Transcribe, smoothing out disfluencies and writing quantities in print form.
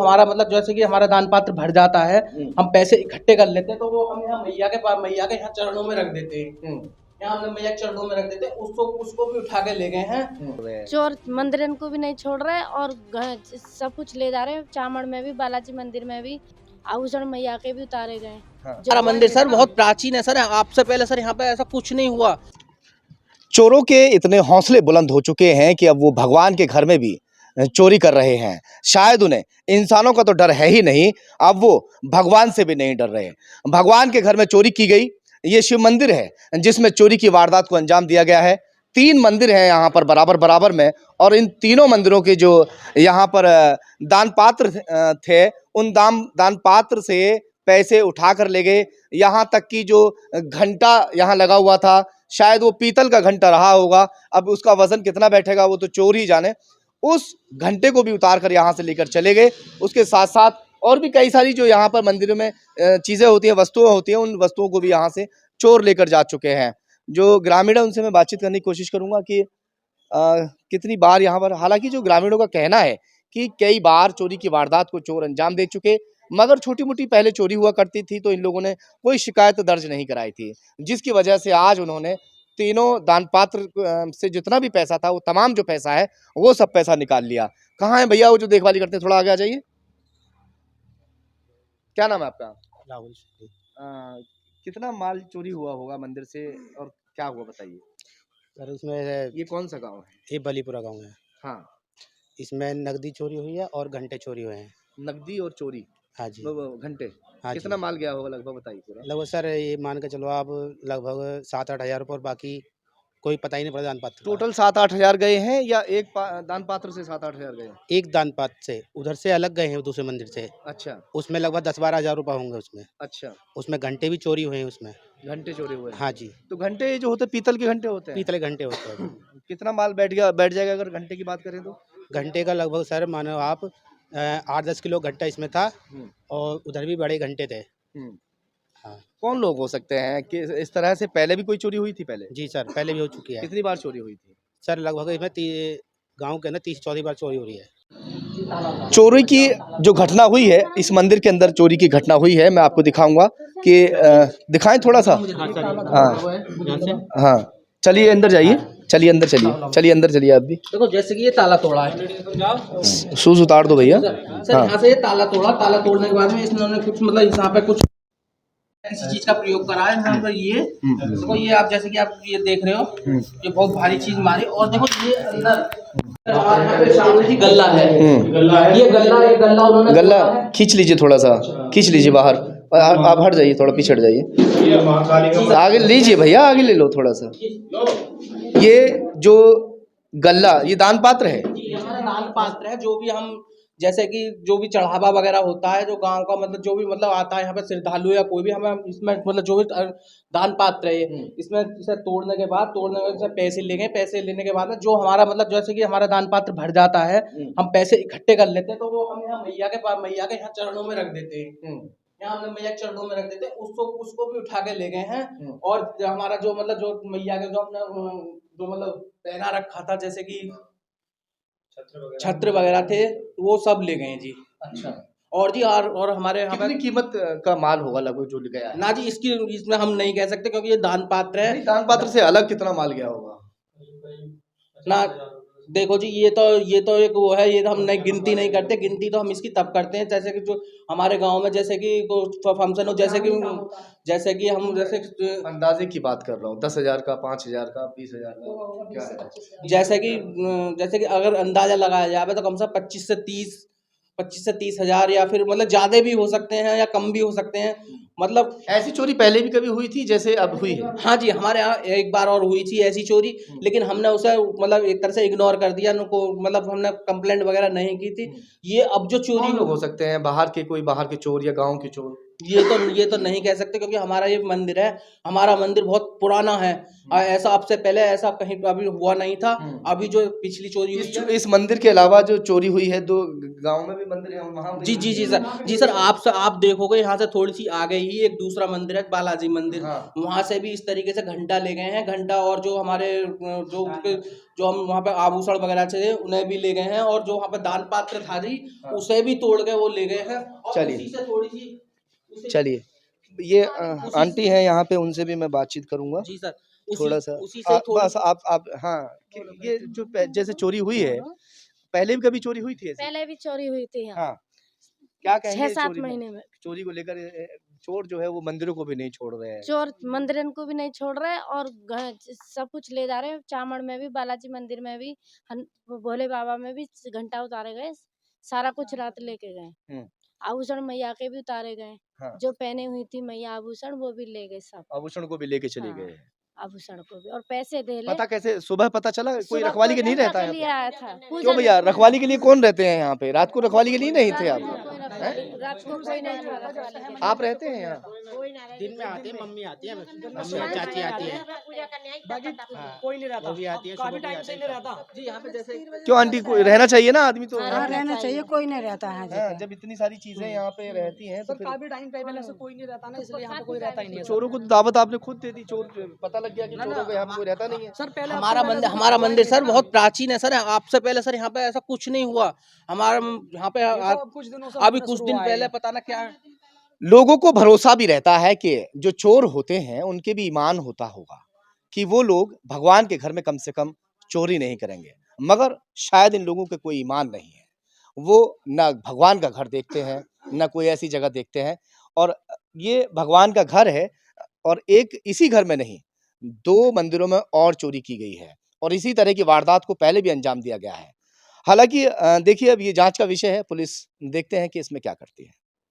हमारा मतलब जैसे कि हमारा दान पात्र भर जाता है, हम पैसे इकट्ठे कर लेते हैं तो वो हम यहाँ मैया के पास, मैया के यहाँ चरणों में रख देते हैं। यहाँ हमने मैया के चरणों में रख देते हैं, उसको उसको भी उठा के ले गए हैं। चोर मंदिर को भी नहीं छोड़ रहे और सब कुछ ले जा रहे हैं। चामड़ में भी, बालाजी मंदिर में भी, आभूषण मैया के भी उतारे गए। हमारा मंदिर सर बहुत प्राचीन है सर, आपसे पहले सर यहाँ पे ऐसा कुछ नहीं हुआ। चोरों के इतने हौसले बुलंद हो चुके हैं कि अब वो भगवान के घर में भी चोरी कर रहे हैं। शायद उन्हें इंसानों का तो डर है ही नहीं, अब वो भगवान से भी नहीं डर रहे। भगवान के घर में चोरी की गई। ये शिव मंदिर है जिसमें चोरी की वारदात को अंजाम दिया गया है। 3 मंदिर हैं यहाँ पर बराबर बराबर में, और इन तीनों मंदिरों के जो यहाँ पर दान पात्र थे, उन दान पात्र से पैसे उठा कर ले गए। यहाँ तक कि जो घंटा यहाँ लगा हुआ था, शायद वो पीतल का घंटा रहा होगा। अब उसका वजन कितना बैठेगा वो तो चोर ही जाने। उस घंटे को भी उतार कर यहाँ से लेकर चले गए। उसके साथ साथ और भी कई सारी जो यहाँ पर मंदिरों में चीज़ें होती हैं, वस्तुएं होती हैं, उन वस्तुओं को भी यहाँ से चोर लेकर जा चुके हैं। जो ग्रामीण है उनसे मैं बातचीत करने की कोशिश करूँगा कि कितनी बार यहाँ पर, हालांकि जो ग्रामीणों का कहना है कि कई बार चोरी की वारदात को चोर अंजाम दे चुके, मगर छोटी मोटी पहले चोरी हुआ करती थी तो इन लोगों ने कोई शिकायत दर्ज नहीं कराई थी, जिसकी वजह से आज उन्होंने तीनों दान पात्र से जितना भी पैसा था, वो तमाम जो पैसा है वो सब पैसा निकाल लिया। कहाँ है भैया वो जो देखभाली करते हैं? थोड़ा आगे आ जाइए। क्या नाम है आपका? राहुल। कितना माल चोरी हुआ होगा मंदिर से और क्या हुआ बताइए। सर इसमें ये कौन सा गांव है? ये बलीपुरा गांव है। हाँ, इसमें नकदी चोरी हुई है और घंटे चोरी हुए हैं। नकदी और चोरी। हाँ जी। घंटे। हाँ कितना जी। माल गया होगा लगभग बताइए पूरा। लगभग सर ये मान के चलो आप, लगभग 7-8 हज़ार रुपये, और बाकी कोई पता ही नहीं पड़ा दान पात्र का। टोटल 7-8 हजार गए हैं या एक दान पात्र से 7-8 हजार गए? एक दान पात्र से, उधर से अलग गए हैं दूसरे मंदिर से। अच्छा उसमें लगभग 10-12 हज़ार रुपये होंगे उसमें। अच्छा। उसमें घंटे भी चोरी हुए हैं उसमें। घंटे चोरी हुए हैं? हाँ जी। तो घंटे जो होते पीतल के घंटे होते हैं? पीतल के घंटे होते हैं। कितना माल बैठ जाएगा अगर घंटे की बात करें तो? घंटे का लगभग सर मानो आप 8-10 किलो घंटा इसमें था, और उधर भी बड़े घंटे थे। हाँ। कौन लोग हो सकते हैं कि इस तरह से पहले भी कोई चोरी हुई थी पहले? जी सर, पहले भी हो चुकी है। कितनी बार चोरी हुई थी? सर लगभग इसमें गांव के अंदर 30-34 बार चोरी हो रही है। चोरी की जो घटना हुई है, इस मंदिर के अंदर चोरी की घटना हुई है, मैं आपको दिखाऊंगा कि दिखाएं थोड़ा सा। हाँ, चलिए अंदर जाइए, चलिए अंदर चलिए आप भी। देखो जैसे कि ये ताला तोड़ा है, शूज उतार दो भैया। सर यहाँ से ये ताला तोड़ने के बाद में इन्होंने कुछ मतलब यहाँ पे कुछ किसी चीज का प्रयोग करा है यहाँ पर। ये देखो, ये आप जैसे कि आप ये देख रहे हो, ये बहुत भारी चीज मारी। और देखो ये अंदर यहाँ पे सामने ही गल्ला है, ये गल्ला उन्होंने गल्ला खींच लीजिए, थोड़ा सा खींच लीजिए बाहर। आप हट जाइए, थोड़ा पीछे हट जाइए, आगे लीजिए भैया, आगे ले लो थोड़ा सा। ये जो गल्ला, ये दान पात्र है? दान पात्र है। जो भी हम जैसे कि जो भी चढ़ावा वगैरह होता है, जो गांव का मतलब जो भी मतलब आता है यहाँ पे श्रद्धालु या कोई भी, हमें इसमें मतलब जो भी दान पात्र है, इसमें इसे तोड़ने के बाद पैसे ले गए। पैसे लेने के बाद में जो हमारा मतलब जैसे कि हमारा दान पात्र भर जाता है, हम पैसे इकट्ठे कर लेते हैं तो वो हम यहाँ मैया के पास, मैया के यहाँ चरणों में रख देते हैं। यहाँ हमने मैया के चरणों में रख देते हैं, उसको भी उठा के ले गए हैं। और हमारा जो मतलब जो मैया के जो हमने जो मतलब पहना रखा था, जैसे कि छत्र वगैरह थे, वो सब ले गए जी। अच्छा। और जी और हमारे यहाँ कितनी कीमत का माल होगा लगभग जो गया है? ना जी, इसमें हम नहीं कह सकते क्योंकि ये दान पात्र है। दान पात्र से अलग कितना माल गया होगा ना? देखो जी, ये तो एक वो है, ये तो हम नहीं गिनती नहीं करते। गिनती तो हम इसकी तब करते हैं जैसे कि जो हमारे गांव में जैसे कि फंक्शन हो, जैसे कि हम जैसे अंदाजे की बात कर रहा हूँ, 10,000 का, 5,000 का, 20,000 का, क्या है? जैसे कि अगर अंदाजा लगाया जाए तो कम से कम 25 से 30 हज़ार, या फिर मतलब ज्यादा भी हो सकते हैं या कम भी हो सकते हैं। मतलब ऐसी चोरी पहले भी कभी हुई थी जैसे अब हुई है? हाँ जी, हमारे यहाँ एक बार और हुई थी ऐसी चोरी, लेकिन हमने उसे मतलब एक तरह से इग्नोर कर दिया, उनको मतलब हमने कंप्लेंट वगैरह नहीं की थी। ये अब जो चोरी लोग हो सकते हैं, बाहर के कोई बाहर के चोर या गांव के चोर? ये तो नहीं कह सकते, क्योंकि हमारा ये मंदिर है, हमारा मंदिर बहुत पुराना है। ऐसा अब से पहले ऐसा कहीं अभी हुआ नहीं था। अभी जो पिछली चोरी हुई है, इस मंदिर के अलावा जो चोरी हुई है, दो गांव में भी मंदिर है, वहां जी जी जी सर, जी सर, आप देखोगे यहाँ से थोड़ी सी आगे ही एक दूसरा मंदिर है, बालाजी मंदिर। हाँ। वहां से भी इस तरीके से घंटा ले गए हैं, घंटा, और जो हमारे जो हम वहाँ पे आभूषण वगैरह थे उन्हें भी ले गए हैं, और जो वहाँ पे दान पात्र था जी, हाँ। उसे भी तोड़ के वो ले गए हैं। और चलिए। उसी से थोड़ी सी चलिए, ये आंटी हैं यहाँ पे, उनसे भी मैं बातचीत करूंगा जी सर, थोड़ा सा। उसी से थोड़ी बस आप हाँ, कि ये जो जैसे चोरी हुई है, पहले भी कभी चोरी हुई थी ऐसी? पहले भी चोरी हुई थी यहाँ हाँ, क्या कहेंगे 6-7 चोरी में? महीने में। चोरी को लेकर चोर जो है वो मंदिरों को भी नहीं छोड़ रहे हैं। चोर मंदिर को भी नहीं छोड़ रहे और सब कुछ ले जा रहे हैं। चामड़ में भी, बालाजी मंदिर में भी, भोले बाबा में भी घंटा उतारे गए, सारा कुछ रात लेके गए। आभूषण मैया के भी उतारे गए। हाँ। जो पहने हुई थी मैया आभूषण, वो भी ले गए सब। आभूषण को भी लेके चले हाँ, गए। आभूषण को भी, और पैसे दे ले। पता कैसे, सुबह पता चला? कोई सुबह रखवाली के नहीं पूजा रहता के है लिए यहाँ आया था। पे? क्यों भैया, रखवाली के लिए कौन रहते हैं यहाँ पे? रात को रखवाली के लिए नहीं थे आप? रात को कोई नहीं था रखवाली के लिए। आप रहते हैं यहाँ? दिन में आते हैं, मम्मी आती है, मम्मी और चाची आती है, कोई नहीं रहता, वो भी आती है, काफी सुबह भी टाइम आते से हैं। नहीं रहता जी यहाँ पे जैसे क्यों आंटी, कोई रहना चाहिए ना आदमी तो? हाँ, रहना चाहिए, कोई नहीं रहता है हाँ, जब इतनी सारी चीजें यहाँ पे रहती हैं तो सर, काफी टाइम पहले से कोई नहीं रहता ना, इसलिए यहाँ पे कोई रहता ही नहीं है। चोरों को दावत आपने खुद दे दी, चोर पता लग गया कि चोरों को यहाँ पे कोई रहता नहीं है। सर पहले हमारा मंदिर सर बहुत प्राचीन है सर। आपसे पहले सर यहाँ पे ऐसा कुछ नहीं हुआ। हमारा यहाँ पे कुछ दिनों से अभी कुछ दिन पहले पता ना क्या लोगों को भरोसा भी रहता है कि जो चोर होते हैं उनके भी ईमान होता होगा कि वो लोग भगवान के घर में कम से कम चोरी नहीं करेंगे, मगर शायद इन लोगों के कोई ईमान नहीं है। वो ना भगवान का घर देखते हैं, ना कोई ऐसी जगह देखते हैं। और ये भगवान का घर है, और एक इसी घर में नहीं, 2 मंदिरों में और चोरी की गई है, और इसी तरह की वारदात को पहले भी अंजाम दिया गया है। हालांकि देखिए, अब ये जांच का विषय है, पुलिस देखते हैं कि इसमें क्या करती है।